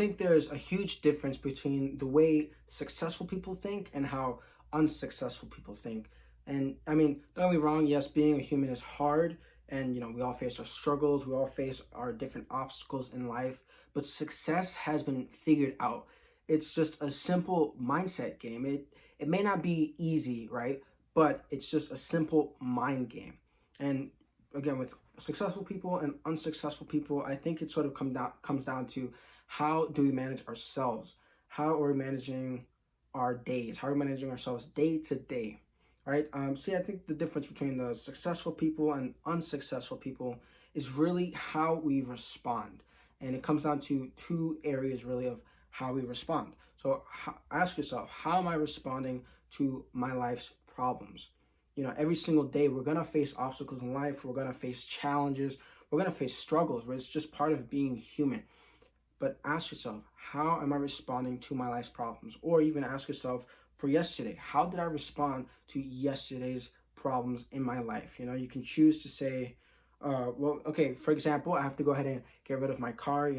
think there's a huge difference between the way successful people think and how unsuccessful people think. And I mean, don't get me wrong, yes, being a human is hard, and we all face our struggles, we all face our different obstacles in life, but success has been figured out. It's just a simple mindset game. It may not be easy, right? But it's just a simple mind game. And again, with successful people and unsuccessful people, I think it sort of comes down to how do we manage ourselves? How are we managing our days? How are we managing ourselves day to day? Right? See, I think the difference between the successful people and unsuccessful people is really how we respond. And it comes down to two areas really of how we respond. So ask yourself, how am I responding to my life's problems? Every single day we're going to face obstacles in life. We're going to face challenges. We're going to face struggles, where it's just part of being human. But ask yourself, how am I responding to my life's problems? Or even ask yourself, for yesterday, how did I respond to yesterday's problems in my life? You can choose to say, well, okay, for example, I have to go ahead and get rid of my car,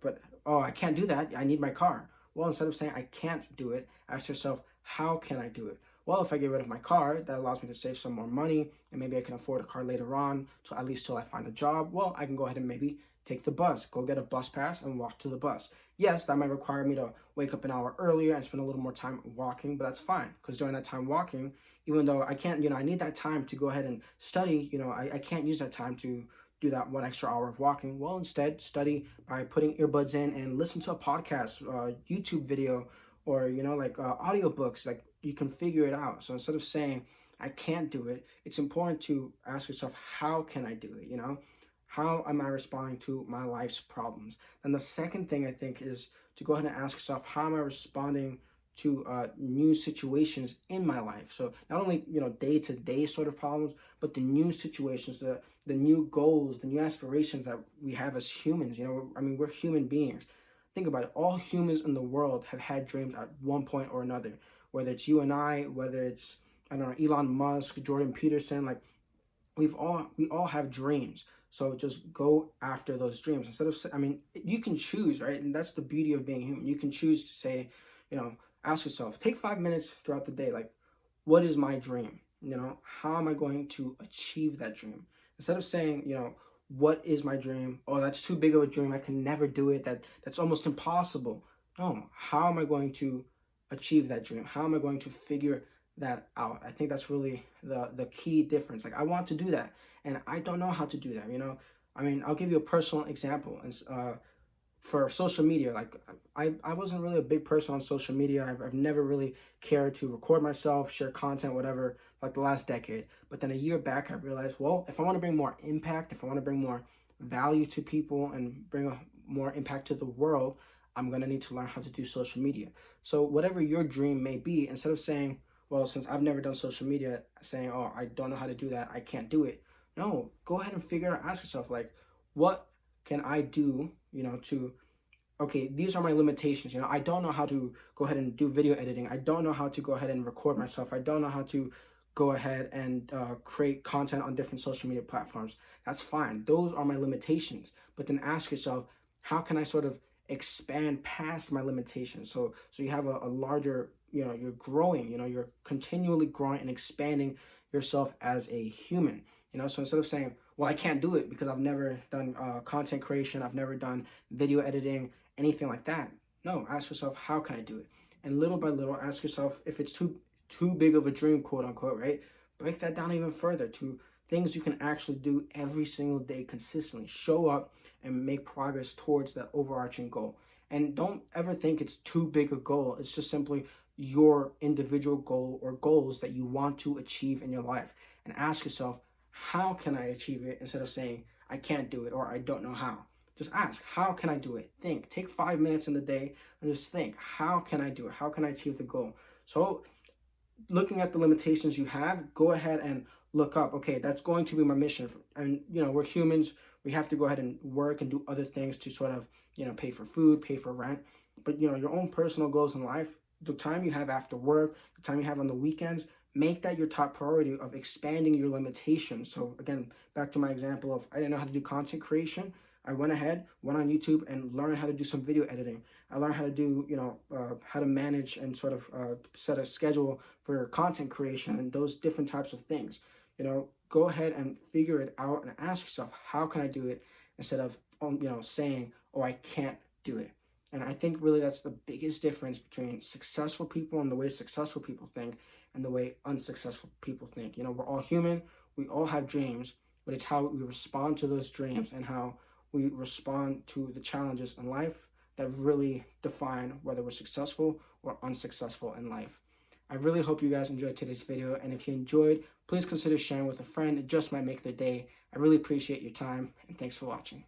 but, oh, I can't do that. I need my car. Well, instead of saying I can't do it, ask yourself, how can I do it? Well, if I get rid of my car, that allows me to save some more money, and maybe I can afford a car later on, to at least till I find a job. Well, I can go ahead and maybe take the bus, go get a bus pass and walk to the bus. Yes, that might require me to wake up an hour earlier and spend a little more time walking, but that's fine, because during that time walking, even though I can't, I need that time to go ahead and study, I can't use that time to do that 1 extra hour of walking. Well, instead, study by putting earbuds in and listen to a podcast, YouTube video, or, audiobooks. Like, you can figure it out. So instead of saying, I can't do it, it's important to ask yourself, how can I do it? How am I responding to my life's problems? And the second thing I think is to go ahead and ask yourself, how am I responding to new situations in my life? So not only, day-to-day sort of problems, but the new situations, the new goals, the new aspirations that we have as humans. We're human beings. Think about it. All humans in the world have had dreams at one point or another, whether it's you and I, whether it's, I don't know, Elon Musk, Jordan Peterson. Like, we all have dreams. So just go after those dreams. Instead of, you can choose, right? And that's the beauty of being human. You can choose to say, ask yourself, take 5 minutes throughout the day. Like, what is my dream? How am I going to achieve that dream? Instead of saying, what is my dream? Oh, that's too big of a dream. I can never do it. That's almost impossible. No, how am I going to achieve that dream? How am I going to figure that out? I think that's really the key difference. Like, I want to do that, and I don't know how to do that. I'll give you a personal example. And for social media, like, I wasn't really a big person on social media. I've never really cared to record myself, share content, whatever, like the last decade. But then a year back, I realized, well, if I want to bring more impact, if I want to bring more value to people and bring more impact to the world, I'm going to need to learn how to do social media. So whatever your dream may be, instead of saying, well, since I've never done social media, saying, oh, I don't know how to do that, I can't do it. No, go ahead and figure out, ask yourself, like, what can I do, okay, these are my limitations. I don't know how to go ahead and do video editing. I don't know how to go ahead and record myself. I don't know how to go ahead and create content on different social media platforms. That's fine. Those are my limitations. But then ask yourself, how can I sort of expand past my limitations? So you have a larger, you're growing, you're continually growing and expanding yourself as a human. So instead of saying, well, I can't do it because I've never done content creation, I've never done video editing, anything like that. No, ask yourself, how can I do it? And little by little, ask yourself, if it's too big of a dream, quote unquote, right? Break that down even further to things you can actually do every single day consistently. Show up and make progress towards that overarching goal. And don't ever think it's too big a goal. It's just simply your individual goal or goals that you want to achieve in your life. And ask yourself, how can I achieve it? Instead of saying, I can't do it or I don't know how. Just ask, how can I do it? Think, take 5 minutes in the day and just think, how can I do it? How can I achieve the goal? So looking at the limitations you have, go ahead and look up, okay, that's going to be my mission. And, we're humans. We have to go ahead and work and do other things to sort of, pay for food, pay for rent. But, your own personal goals in life, the time you have after work, the time you have on the weekends, make that your top priority of expanding your limitations. So again, back to my example of I didn't know how to do content creation. I went on YouTube and learned how to do some video editing. I learned how to do, how to manage and sort of set a schedule for content creation and those different types of things. Go ahead and figure it out and ask yourself, how can I do it? Instead of, saying, oh, I can't do it. And I think really that's the biggest difference between successful people and the way successful people think and the way unsuccessful people think. We're all human. We all have dreams, but it's how we respond to those dreams and how we respond to the challenges in life that really define whether we're successful or unsuccessful in life. I really hope you guys enjoyed today's video, and if you enjoyed, please consider sharing with a friend. It just might make their day. I really appreciate your time, and thanks for watching.